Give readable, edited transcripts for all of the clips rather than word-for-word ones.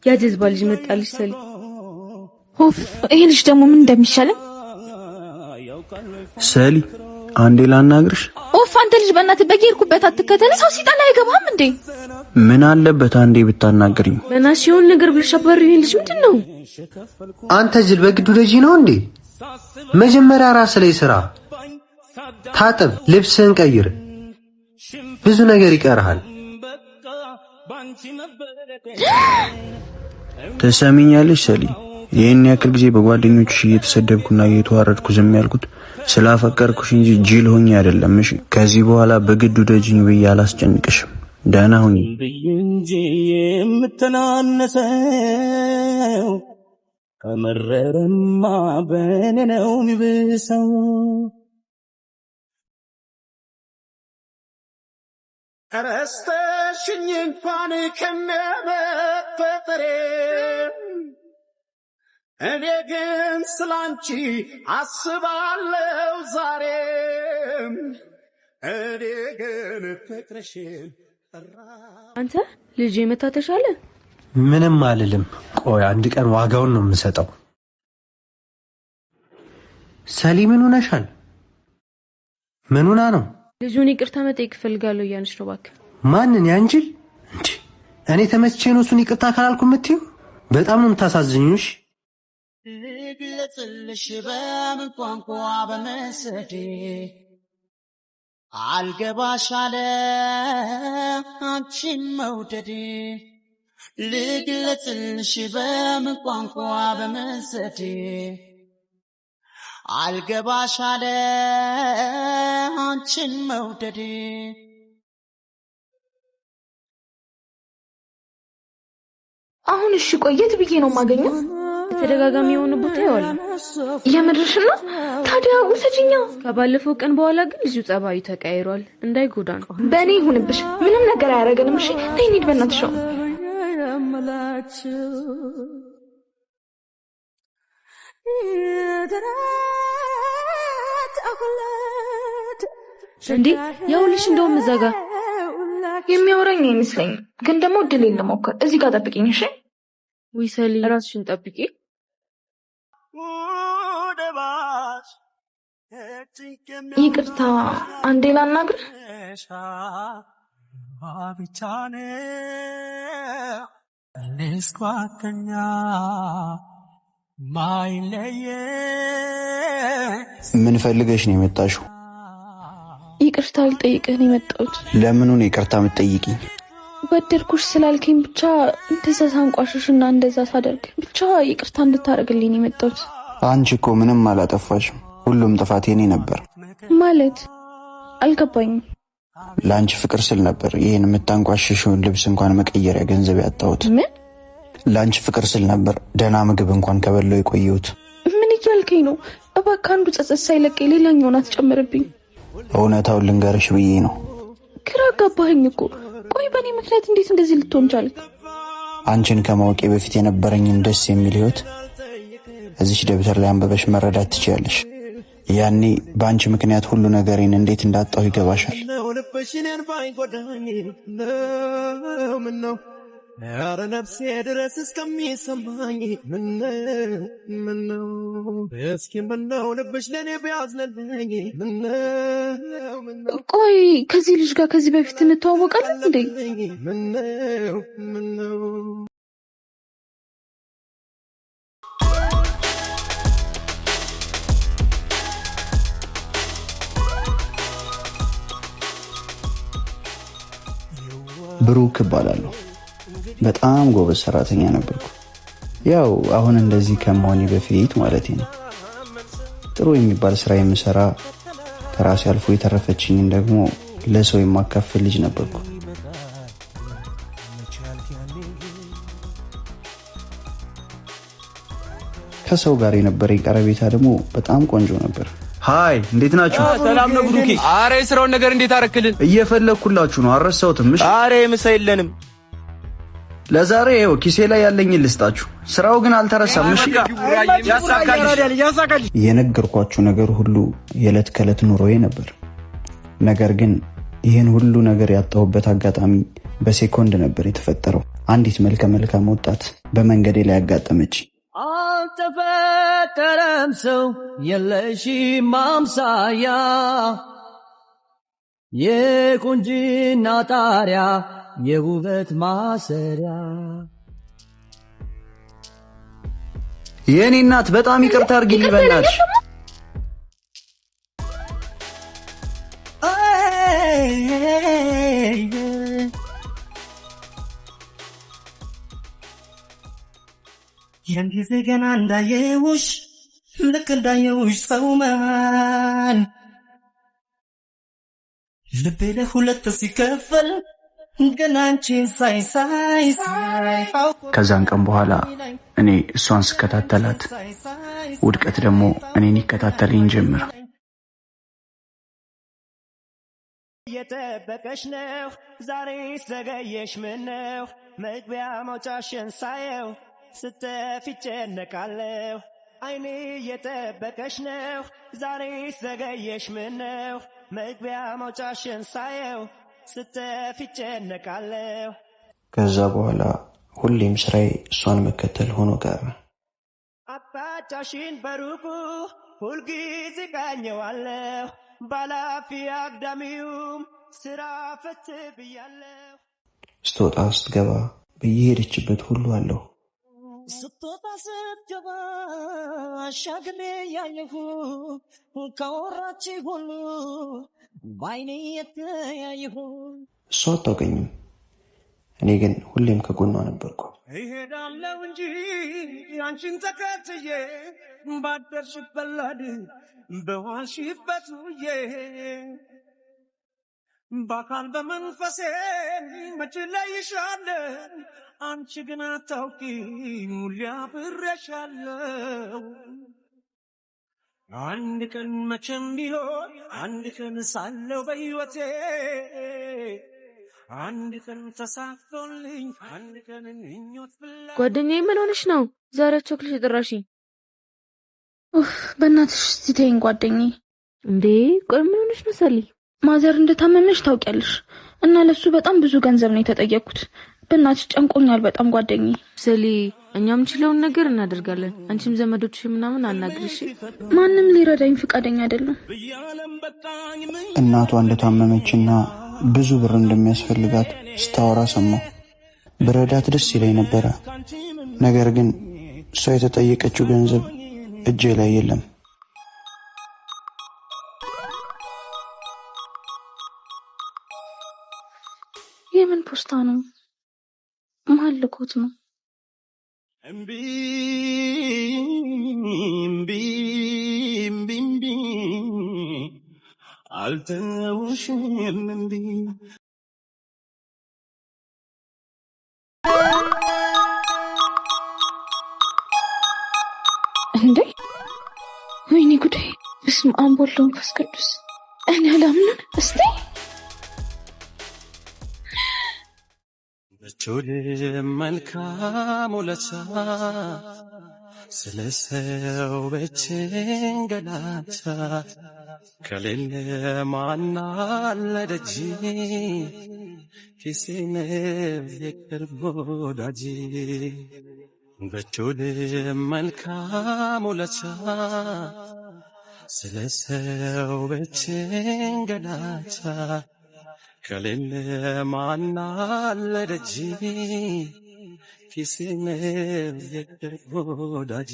ያጀዝባ ልጅ መጣልሽ ሰሊ ኦፍ ይሄ ልጅ ደግሞ ምን እንደሚሻለው ሰሊ አንዴ ላናግርሽ ኦፍ አንተ ልጅ በእናትህ በጌርኩበት አትከተል ሰው ሲጣላ አይገባም እንዴ ምን አለበት አንዴ ብታናግሪኝ በናሽውን ነገር ብለሽ አባሪ ይሄ ልጅ ምንድነው አንተ ጅል በግዱ ልጅ ነው እንዴ መጀመሪያ ራስ ላይ ስራ ታጠብ ልብስን ቀይር ብዙ ነገር ይቀርሃል ተሰሚኛለሽ ሰሊ ይሄን ያክል ጊዜ በጓደኞችሽ እየተሰደብኩና እየተዋረድኩ ዝም ያልኩት ስላፈቀርኩሽ እንጂ ጅል ሆኜ አይደለም እሺ ከዚህ በኋላ በግዱ ደጅኝ ብዬ አላስጨንቅሽም ደህና ሁኚ እንጂ የምትናነሰው ከመረረማ በኔ ነው የሚብሰው ረስተሽኝ እንኳን ከመፈጠሬ እኔ ግን ስላንቺ አስባለሁ ዛሬም እኔ ግን ፍቅርሽን አንተ ልጅ መታተሻለ ምንም አልልም ቆይ አንድ ቀን ዋጋውን ነው የምሰጠው ሰሊ ምን ሆነሻል ምን ሆና ነው ልጁን ይቅርታ መጠየቅ ፈልጋለሁ ያንሽ ነው ባክ ማንን ያንቺል እንዴ እኔ ተመስቼ ነው እሱን ይቅርታ ካላልኩ ምትዩ በጣም ነው የምታሳዝኙሽ ልግለጽልሽ በምን ቋንቋ በመሰዴ አልገባሽ አለ አንቺን መውደዴ ልግለጽልሽ በምን ቋንቋ በመሰዴ አልገባሽ አለ አንቺን መውደዴ አሁን እሺ ቆየት ብዬ ነው ማገኘው ተደጋጋሚ የሆነ ቦታ ይዋል የምድርሽና ታዲያ ውሰጂኛ ከባለፈው ቀን በኋላ ግን ልጁ ጸባዩ ተቀይሯል እንዳይጎዳን በእኔ ይሁንብሽ ምንም ነገር አያረገንም እሺ ነይ እንሂድ በእናትሽ እንዴ ያውልሽ እንደውም ዘጋ የሚያወራኝ አይመስለኝ ግን ደግሞ ድሌን ለሞከር እዚህ ጋር ጠብቂኝ እሺ ዊሰሊ ራስሽን ጠብቂ ይቅርታ አንዴ ላናግር አብቻኔ ለስኳከኛ ማይለየ ምን ፈልገሽ ነው የመጣሽው ይቅርታ ልጠይቅህ ነው የመጣሁት ለምን ነው ይቅርታ የምትጠይቂኝ በደርኩሽ ስላልከኝ ብቻ እንደዛ ሳንቋሽሽና እንደዛ ሳደርግ ብቻ ይቅርታ እንድታረግልኝ ነው የመጣሁት አንቺ እኮ ምንም አላጠፋሽም ሁሉም ጥፋት የኔ ነበር ማለት አልገባኝም ላንቺ ፍቅር ስል ነበር ይሄን የምታንቋሽሽውን ልብስ እንኳን መቀየሪያ ገንዘብ ያጣሁት ምን ላንቺ ፍቅር ስል ነበር ደህና ምግብ እንኳን ከበለው የቆየሁት ምን እያልከኝ ነው እባክህ አንዱ ጸጸት ሳይለቀኝ ሌላኛውን አትጨምርብኝ እውነታውን ልንገርሽ ብዬ ነው ግራ ገባኸኝ እኮ ቆይ በኔ ምክንያት እንዴት እንደዚህ ልትሆን ቻልክ አንቺን ከማወቄ በፊት የነበረኝን ደስ የሚል ህይወት እዚህ ደብተር ላይ አንበበሽ መረዳት ትችያለሽ ያኔ ባንቺ ምክንያት ሁሉ ነገሬን እንዴት እንዳጣው ይገባሻል ኧረ ነፍሴ ድረስ እስከሚሰማኝ ምነው እስኪ ምነው ልብሽ ለኔ ቢያዝንልኝ ምነው ቆይ ከዚህ ልጅ ጋር ከዚህ በፊት እንተዋወቃለን እንዴ ምነው ብሩክ እባላለሁ በጣም ጎበዝ ሰራተኛ ነበርኩ ያው አሁን እንደዚህ ከመሆኔ በፊት ማለት ነው ጥሩ የሚባል ስራ የምሰራ ከራሴ አልፎ የተረፈችኝን ደግሞ ለሰው የማካፈል ልጅ ነበርኩ ከሰው ጋር የነበረኝ ቀረቤታ ደግሞ በጣም ቆንጆ ነበር ሃይ እንዴት ናችሁ ሰላም ነው ብሩኬ አሬ ስራውን ነገር እንዴት አረክልን እየፈለኩላችሁ ነው አረሳውትም እሺ አሬ ምሳ የለንም ለዛሬ ይሄው ኪሴ ላይ ያለኝን ልስጣችሁ ስራው ግን አልተረሳም እሺ የነገርኳችሁ ነገር ሁሉ የለት ከለት ኑሮዬ ነበር ነገር ግን ይህን ሁሉ ነገር ያጣሁበት አጋጣሚ በሴኮንድ ነበር የተፈጠረው። አንዲት መልከ መልካም ወጣት በመንገዴ ላይ ያጋጠመች። አልተፈጠረም ሰው የለሽም አምሳያ የቁንጅና ጣሪያ የውበት ማሰሪያ። የኔ እናት በጣም ይቅርታ አድርጊልኝ በእናትሽ። ያን ጊዜ ገና እንዳየውሽ ልክ እንዳየውሽ ሰው መሃል ልቤ ለሁለት ሲከፈል ገና አንቺን ሳይ ከዛን ቀን በኋላ እኔ እሷን ስከታተላት ውድቀት ደግሞ እኔን ይከታተለኝ ጀመረ። የጠበቀሽ ነው ዛሬ ዘገየሽ ምነው መግቢያ መውጫሽን ሳየው ስተፊ ጨነቃለሁ አይኔ የጠበቀሽ ነው ዛሬ ዘገየሽ ምነው መግቢያ መውጫሽን ሳየው ስተፊ ጨነቃለሁ። ከዛ በኋላ ሁሌም ስራዬ እሷን መከተል ሆኖ ቀረ። አቅጣጫሽን በሩቁ ሁልጊዜ ቃኘዋለሁ ባላፊ አግዳሚውም ስራ ፈት ብያለሁ። ስትወጣ ስትገባ በየሄደችበት ሁሉ አለሁ። ስትወጣ ስትገባ አሻግሬ ያየሁ ከወራች ሁሉ ባይኔ የተያየሁ። እሷ አታውቀኝም፣ እኔ ግን ሁሌም ከጎኗ ነበርኩ። እሄዳለሁ እንጂ አንቺን ተከትዬ ባደርሽበት ላድር በዋልሽበት ውዬ በአካል በመንፈሴ መች ለይሻለሁ አንቺ ግን አታውቂም ሊያብሬሻለሁ። አንድ ቀን መቼም ቢሆን አንድ ቀን ሳለው በሕይወቴ አንድ ቀን ተሳክቶልኝ አንድ ቀን እኞት ብላ። ጓደኛዬ ምን ሆነሽ ነው ዛሬ ቸኩልሽ የጠራሽኝ? በእናትሽ እስቲ ተይኝ ጓደኛዬ። እንዴ ቆይ ምን ሆነሽ ነው ሰሊ? ማዘር እንደታመመሽ ታውቂያለሽ እና ለሱ በጣም ብዙ ገንዘብ ነው የተጠየቅኩት። በእናትሽ ጨንቆኛል በጣም ጓደኛዬ። ሰሊ እኛ የምንችለውን ነገር እናደርጋለን። አንቺም ዘመዶችሽ ምናምን አናግሪሽ። ማንም ሊረዳኝ ፈቃደኛ አይደለም። እናቷ እንደታመመችና ብዙ ብር እንደሚያስፈልጋት ስታወራ ሰማሁ። ብረዳት ደስ ይለኝ ነበረ። ነገር ግን እሷ የተጠየቀችው ገንዘብ እጄ ላይ የለም። የምን ፖስታ ነው? ማን ልኮት ነው? እምቢ እምቢ እምቢ እምቢ አልተውሽም እምቢ። እንዴ ወይኔ ጉዴ! በስመ አብ ወወልድ ወመንፈስ ቅዱስ። እኔ አላምንም። እስቲ በቾል መልካም ውለታ ስለ ሰው በችንገላታ ከሌለ ማን አለ ደጅ ኪሴን የቅርብ ወዳጅ። በቾል መልካም ውለታ ስለ ሰው በችንገላታ ከሌለ ማን አለ ደጅ ኪሴን የቅርብ ወዳጅ።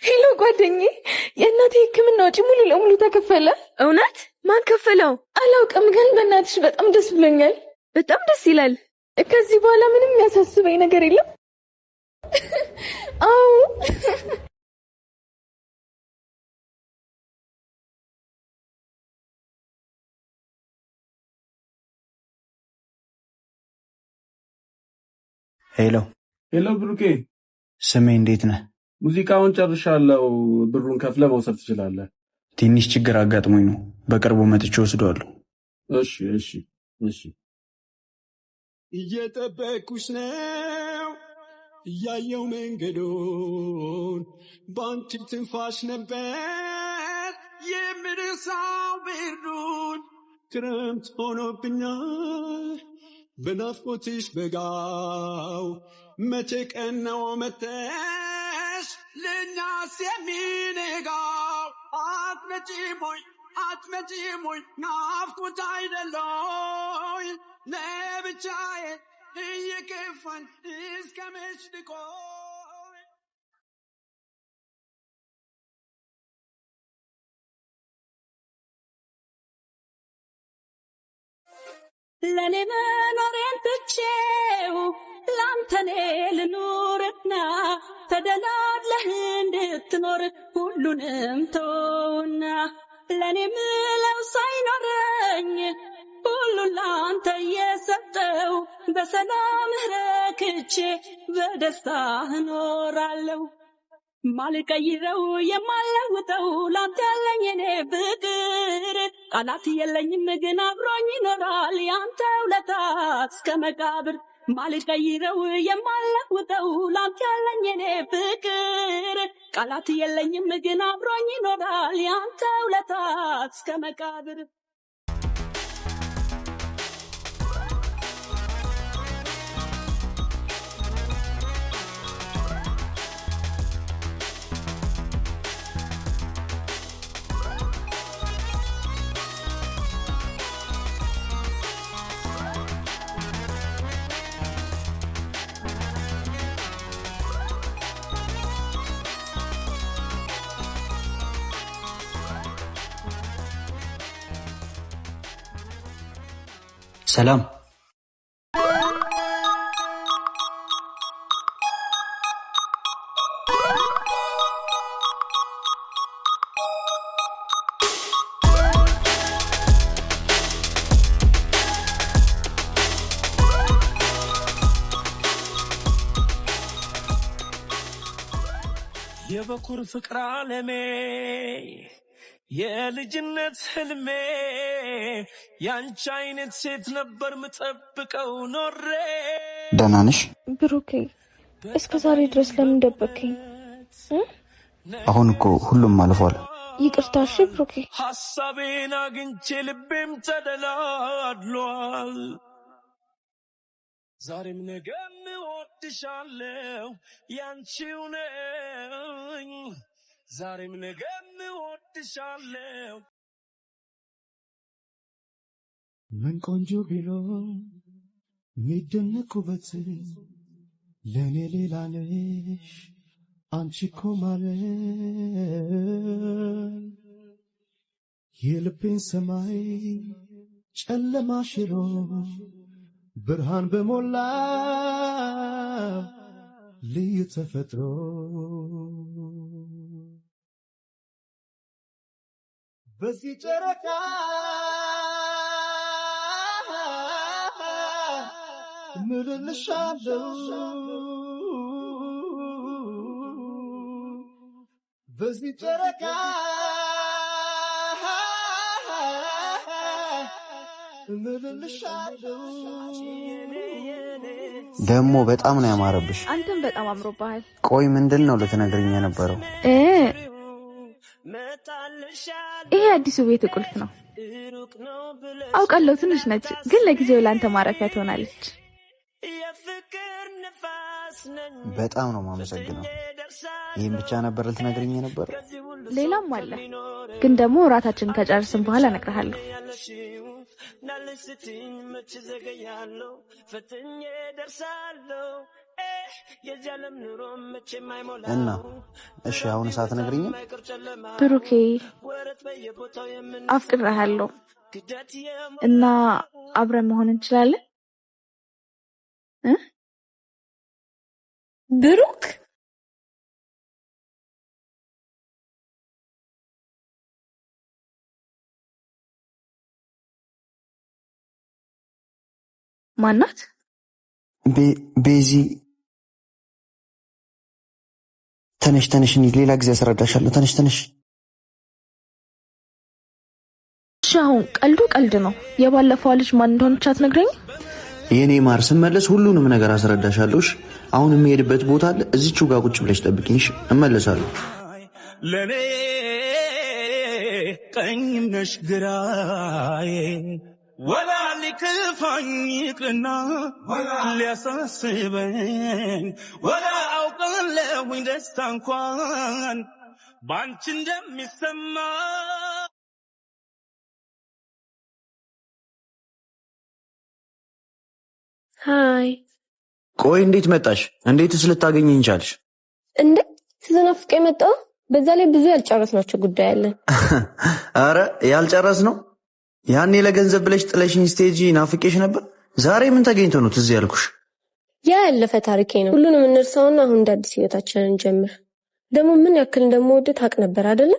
ሄሎ ጓደኛዬ፣ የእናቴ ሕክምና ወጪ ሙሉ ለሙሉ ተከፈለ። እውነት? ማን ከፈለው? አላውቅም፣ ግን በእናትሽ በጣም ደስ ብሎኛል። በጣም ደስ ይላል። ከዚህ በኋላ ምንም የሚያሳስበኝ ነገር የለም። አዎ ሄሎ ሄሎ ብሩኬ፣ ስሜ እንዴት ነህ? ሙዚቃውን ጨርሻለሁ። ብሩን ከፍለ መውሰድ ትችላለህ። ትንሽ ችግር አጋጥሞኝ ነው። በቅርቡ መጥቼ ወስደዋለሁ። እሺ እሺ እሺ እየጠበኩሽ ነው እያየው መንገዶን ባንቺ ትንፋሽ ነበር የምርሳው ብርዱን ክረምት ሆኖብኛል በናፍቆትሽ በጋው መቼ ቀን ነው መተሽ ለኛስ የሚነጋው አትመጪም ወይ ናፍቆት አይደለይ ለብቻዬ እየከፋኝ እስከ መች ልቆይ ለኔ መኖሬን ትቼው ላንተኔ ልኑርና ተደላድለህ እንድትኖር ሁሉንም ተውና ለኔ ምለው ሳይኖረኝ ሁሉን ላንተ የሰጠው በሰላምህ ረክቼ በደስታ እኖራለሁ ማልቀይረው የማለውጠው ላንተ ያለኝ እኔ ፍቅር ቃላት የለኝም ግን አብሮኝ ይኖራል ያንተ ውለታ እስከ መቃብር ማልቀይረው የማለውጠው ላንተ ያለኝ እኔ ፍቅር ቃላት የለኝም ግን አብሮኝ ይኖራል ያንተ ውለታ እስከ መቃብር ሰላም የበኩር ፍቅር ዓለሜ የልጅነት ህልሜ ያንቺ አይነት ሴት ነበር ምጠብቀው ኖሬ ደህና ነሽ ብሩኬ እስከ ዛሬ ድረስ ለምን ደበከኝ አሁን እኮ ሁሉም አልፏል ይቅርታ እሺ ብሩኬ ሐሳቤን አግኝቼ ልቤም ተደላድሏል ዛሬም ነገም እወድሻለሁ ያንቺው ነኝ ዛሬም ነገም እወድሻለሁ ምን ቆንጆ ቢሆን የሚደነቁበት ለኔ ሌላ ነሽ አንቺ እኮ ማለት የልቤን ሰማይ ጨለማ ሽሮ ብርሃን በሞላ ልዩ ተፈጥሮ በዚህ ጨረቃ ምልልሻለሁ በዚህ ጨረቃ ምልልሻለሁ ደግሞ በጣም ነው ያማረብሽ አንተም በጣም አምሮብሃል ቆይ ምንድነው ልትነግሪኝ የነበረው ይሄ አዲሱ ቤት ቁልፍ ነው አውቃለሁ ትንሽ ነች ግን ለጊዜው ላንተ ማረፊያ ትሆናለች በጣም ነው ማመሰግነው ይሄን ብቻ ነበር ልትነግሪኝ የነበረው ሌላም አለ ግን ደግሞ ራታችን ከጨርስን በኋላ እነግርሃለሁ ናልስትኝ መች ዘገያለሁ ፈትኜ ደርሳለሁ የጃለም ኑሮ መች የማይሞላ እና እሺ አሁን ሰዓት ነግሪኝ ብሩኬ አፍቅርሃለሁ እና አብረን መሆን እንችላለን ብሩክ ማናት ቤዚ ተነሽ ሌላ ጊዜ አስረዳሻለሁ ተነሽ አሁን ቀልድ ነው። የባለፈው ልጅ ማን እንደሆነች አትነግረኝ? የኔ ማር ስመለስ ሁሉንም ነገር አስረዳሻለሁ። አሁን የሚሄድበት ቦታ አለ፣ እዚችው ጋር ቁጭ ብለሽ ጠብቂኝ። እመለሳለሁ። ለኔ ቀኝም ነሽ ግራዬ ወላ ሊከፋኝ ይቅርና ሊያሳስበኝ ወላ አውቃለሁኝ ደስታ እንኳን ባንቺ እንደሚሰማ ሃይ ቆይ እንዴት መጣሽ? እንዴትስ ልታገኘኝ ቻልሽ? እንዴ ተናፍቄ መጣሁ። በዛ ላይ ብዙ ያልጨረስናቸው ጉዳይ አለ። አረ ያልጨረስ ነው? ያኔ ለገንዘብ ብለሽ ጥለሽኝ ስቴጂ ናፍቄሽ ነበር። ዛሬ ምን ተገኝቶ ነው ትዝ ያልኩሽ? ያ ያለፈ ታሪኬ ነው። ሁሉንም እንርሳውና አሁን እንደ አዲስ ህይወታችንን እንጀምር። ደግሞ ምን ያክል እንደምወድ ታውቅ ነበር አይደለ?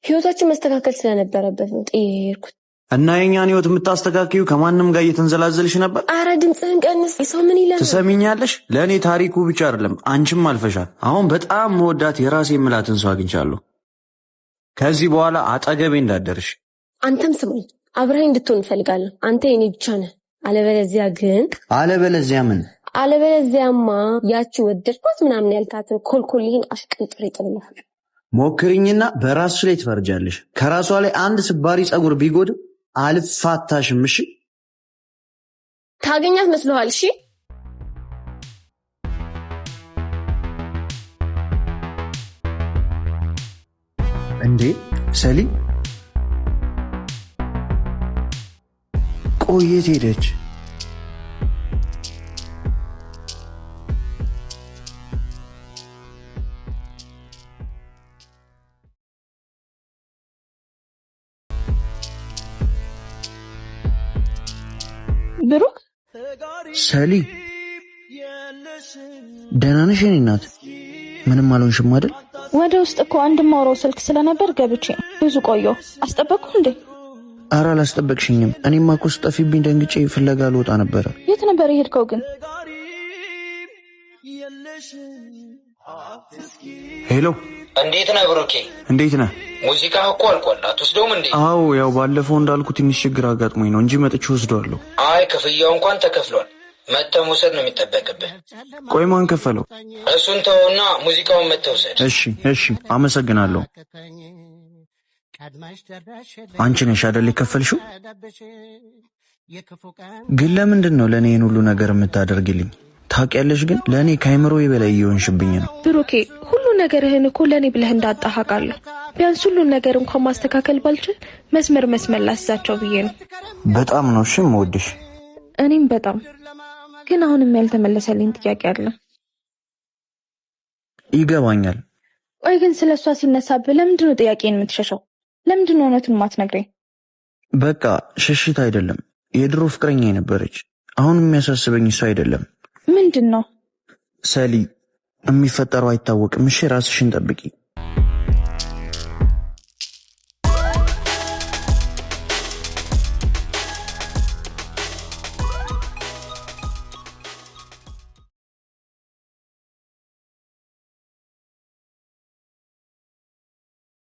ህይወታችን መስተካከል ስለነበረበት ነው ጥዬ ሄድኩት። እና የኛን ህይወት የምታስተካክዩ ከማንም ጋር እየተንዘላዘልሽ ነበር። አረ ድምፅህን ቀንስ። ሰው ምን ይላል? ትሰሚኛለሽ? ለእኔ ታሪኩ ብቻ አይደለም አንቺም አልፈሻል። አሁን በጣም መወዳት የራሴ የምላትን ሰው አግኝቻለሁ። ከዚህ በኋላ አጠገቤ እንዳደርሽ። አንተም ስማኝ፣ አብረኸኝ እንድትሆን እፈልጋለሁ። አንተ የኔ ብቻ ነህ። አለበለዚያ ግን አለበለዚያ ምን? አለበለዚያማ ያቺ ወደድኳት ምናምን ያልካትን ኮልኮልህን አሽቀንጥሬ ጥልልሃል። ሞክሪኝና በራስሽ ላይ ትፈርጃለሽ። ከራሷ ላይ አንድ ስባሪ ጸጉር ቢጎድም አልፋታሽም። እሺ ታገኛት መስሎሃል? እሺ እንዴ ሰሊ ቆየት ሄደች? ብሩክ ሰሊ ደህና ነሽ? የኔ እናት ምንም አልሆንሽም አይደል? ወደ ውስጥ እኮ አንድ ማውራው ስልክ ስለነበር ገብቼ ብዙ ቆየሁ። አስጠበቅኩ እንዴ? ኧረ አላስጠበቅሽኝም። እኔማ እኮ ስጠፊብኝ ደንግጬ ፍለጋ ልወጣ ነበረ። የት ነበር የሄድከው ግን? ሄሎ እንዴት ነህ ብሩኬ? እንዴት ነህ? ሙዚቃ እኮ አልቋል። አትወስደውም እንዴ? አዎ ያው ባለፈው እንዳልኩ ትንሽ ችግር አጋጥሞኝ ነው እንጂ መጥቼ ወስደዋለሁ። አይ ክፍያው እንኳን ተከፍሏል። መተህ መውሰድ ነው የሚጠበቅብህ። ቆይ ማን ከፈለው? እሱን ተውና ሙዚቃውን መተህ ውሰድ። እሺ አመሰግናለሁ። አንቺ ነሽ አይደል የከፈልሽው? ግን ለምንድን ነው ለእኔ ይህን ሁሉ ነገር የምታደርግልኝ? ታውቂያለሽ ግን ለእኔ ከአይምሮዬ በላይ እየሆንሽብኝ ነው። ብሩኬ ሁሉ ነገርህን እኮ ለእኔ ብለህ እንዳጣህ አውቃለሁ። ቢያንስ ሁሉን ነገር እንኳን ማስተካከል ባልችል መስመር ላስይዛቸው ብዬ ነው። በጣም ነው እሺ የምወድሽ። እኔም በጣም ግን አሁንም ያልተመለሰልኝ ጥያቄ አለ። ይገባኛል። ቆይ ግን ስለሷ ሲነሳብህ ለምንድን ነው ጥያቄን የምትሸሸው? ለምንድን ነው እውነቱን ማትነግረኝ? በቃ ሽሽት አይደለም፣ የድሮ ፍቅረኛ የነበረች። አሁን የሚያሳስበኝ እሱ አይደለም። ምንድን ነው? ሰሊ የሚፈጠረው አይታወቅም። እሺ ራስሽን ጠብቂ።